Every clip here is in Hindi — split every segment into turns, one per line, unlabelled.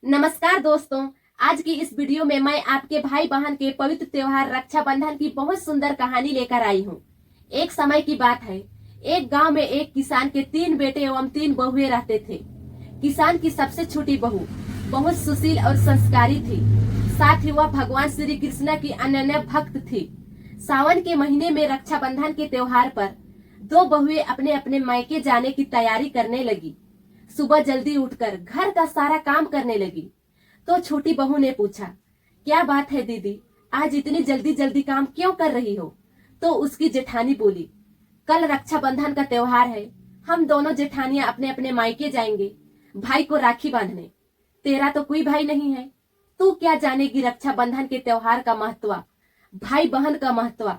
नमस्कार दोस्तों, आज की इस वीडियो में मैं आपके भाई बहन के पवित्र त्योहार रक्षाबंधन की बहुत सुंदर कहानी लेकर आई हूँ। एक समय की बात है, एक गांव में एक किसान के 3 बेटे एवं 3 बहुएं रहते थे। किसान की सबसे छोटी बहू बहुत सुशील और संस्कारी थी। साथ ही वह भगवान श्री कृष्ण की अनन्य भक्त थी। सावन के महीने में रक्षाबंधन के त्योहार पर 2 बहुएं अपने अपने मायके जाने की तैयारी करने लगी। सुबह जल्दी उठकर घर का सारा काम करने लगी तो छोटी बहू ने पूछा, क्या बात है दीदी, आज इतनी जल्दी जल्दी काम क्यों कर रही हो? तो उसकी जेठानी बोली, कल रक्षाबंधन का त्योहार है, हम दोनों जेठानियां अपने अपने मायके जाएंगे भाई को राखी बांधने। तेरा तो कोई भाई नहीं है, तू क्या जानेगी रक्षाबंधन के त्योहार का महत्व, भाई बहन का महत्व।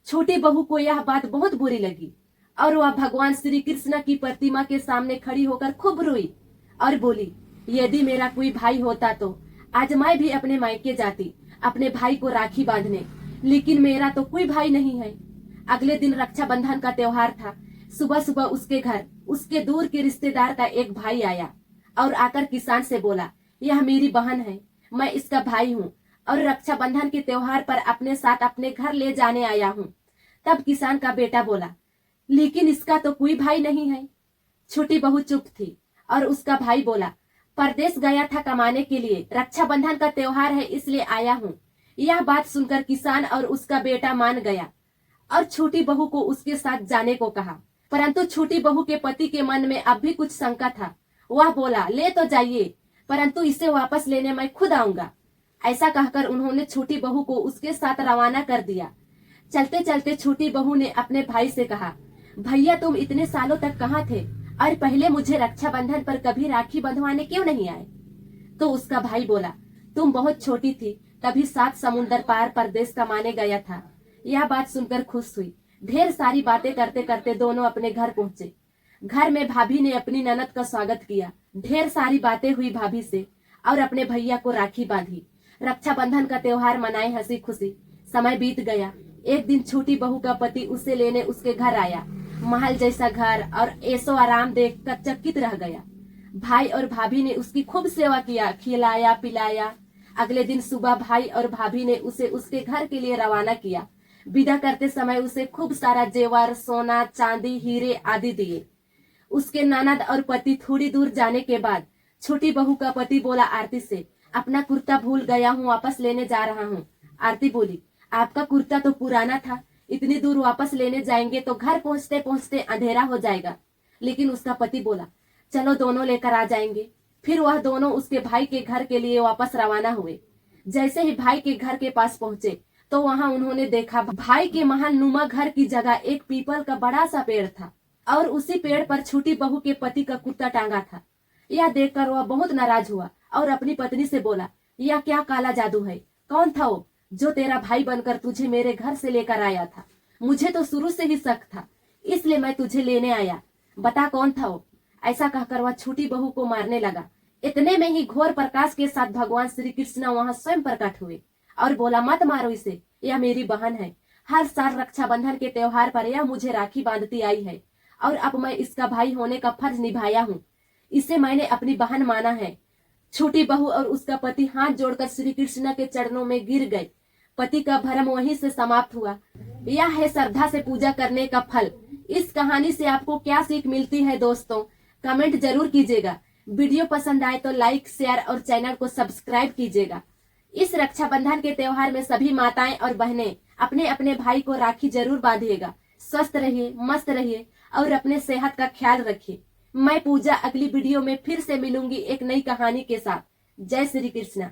छोटी बहू को यह बात बहुत बुरी लगी और वह भगवान श्री कृष्ण की प्रतिमा के सामने खड़ी होकर खूब रोई और बोली, यदि मेरा कोई भाई होता तो आज मैं भी अपने मायके जाती अपने भाई को राखी बांधने, लेकिन मेरा तो कोई भाई नहीं है। अगले दिन रक्षाबंधन का त्योहार था। सुबह सुबह उसके घर उसके दूर के रिश्तेदार का एक भाई आया और आकर किसान से बोला, यह मेरी बहन है, मैं इसका भाई हूँ और रक्षाबंधन के त्योहार पर अपने साथ अपने घर ले जाने आया हूँ। तब किसान का बेटा बोला, लेकिन इसका तो कोई भाई नहीं है। छोटी बहू चुप थी और उसका भाई बोला, परदेश गया था कमाने के लिए, रक्षाबंधन का त्योहार है इसलिए आया हूँ। यह बात सुनकर किसान और उसका बेटा मान गया और छोटी बहू को उसके साथ जाने को कहा। परंतु छोटी बहू के पति के मन में अब भी कुछ शंका था। वह बोला, ले तो जाइए, परंतु इसे वापस लेने मैं खुद आऊंगा। ऐसा कहकर उन्होंने छोटी बहू को उसके साथ रवाना कर दिया। चलते चलते छोटी बहू ने अपने भाई से कहा, भैया तुम इतने सालों तक कहाँ थे और पहले मुझे रक्षाबंधन पर कभी राखी बंधवाने क्यों नहीं आए? तो उसका भाई बोला, तुम बहुत छोटी थी, तभी 7 समुंदर पार परदेश कमाने गया था। यह बात सुनकर खुश हुई। ढेर सारी बातें करते करते दोनों अपने घर पहुंचे। घर में भाभी ने अपनी ननद का स्वागत किया। ढेर सारी बातें हुई भाभी से और अपने भैया को राखी बांधी। रक्षाबंधन का त्योहार मनाए हंसी खुशी। समय बीत गया। एक दिन छोटी बहू का पति उसे लेने उसके घर आया। महल जैसा घर और ऐसो आराम देख कर चकित रह गया। भाई और भाभी ने उसकी खूब सेवा किया, खिलाया पिलाया। अगले दिन सुबह भाई और भाभी ने उसे उसके घर के लिए रवाना किया। विदा करते समय उसे खूब सारा जेवर, सोना, चांदी, हीरे आदि दिए। उसके ननद और पति थोड़ी दूर जाने के बाद छोटी बहू का पति बोला आरती से, अपना कुर्ता भूल गया हूँ, वापस लेने जा रहा हूँ। आरती बोली, आपका कुर्ता तो पुराना था, इतनी दूर वापस लेने जाएंगे तो घर पहुंचते पहुंचते अंधेरा हो जाएगा। लेकिन उसका पति बोला, चलो दोनों लेकर आ जाएंगे। फिर वह दोनों उसके भाई के घर के लिए वापस रवाना हुए। जैसे ही भाई के घर के पास पहुंचे तो वहां उन्होंने देखा भाई के महल नुमा घर की जगह एक पीपल का बड़ा सा पेड़ था और उसी पेड़ पर छोटी बहू के पति का कुर्ता टांगा था। यह देखकर वह बहुत नाराज हुआ और अपनी पत्नी से बोला, यह क्या काला जादू है? कौन था वो जो तेरा भाई बनकर तुझे मेरे घर से लेकर आया था? मुझे तो शुरू से ही शक था, इसलिए मैं तुझे लेने आया, बता कौन था वो? ऐसा कहकर वह छोटी बहू को मारने लगा। इतने में ही घोर प्रकाश के साथ भगवान श्री कृष्ण वहां स्वयं प्रकट हुए और बोला, मत मारो इसे, यह मेरी बहन है। हर साल रक्षाबंधन के त्योहार पर यह मुझे राखी बांधती आई है और अब मैं इसका भाई होने का फर्ज निभाया हूँ। इसे मैंने अपनी बहन माना है। छोटी बहू और उसका पति हाथ जोड़कर श्री कृष्ण के चरणों में गिर गए। पति का भरम वहीं से समाप्त हुआ। यह है श्रद्धा से पूजा करने का फल। इस कहानी से आपको क्या सीख मिलती है दोस्तों? कमेंट जरूर कीजिएगा। वीडियो पसंद आए तो लाइक, शेयर और चैनल को सब्सक्राइब कीजिएगा। इस रक्षाबंधन के त्योहार में सभी माताएं और बहनें अपने अपने भाई को राखी जरूर बांधिएगा। स्वस्थ रहिए, मस्त रहिए और अपने सेहत का ख्याल रखिए। मैं पूजा अगली वीडियो में फिर से मिलूंगी एक नई कहानी के साथ। जय श्री कृष्ण।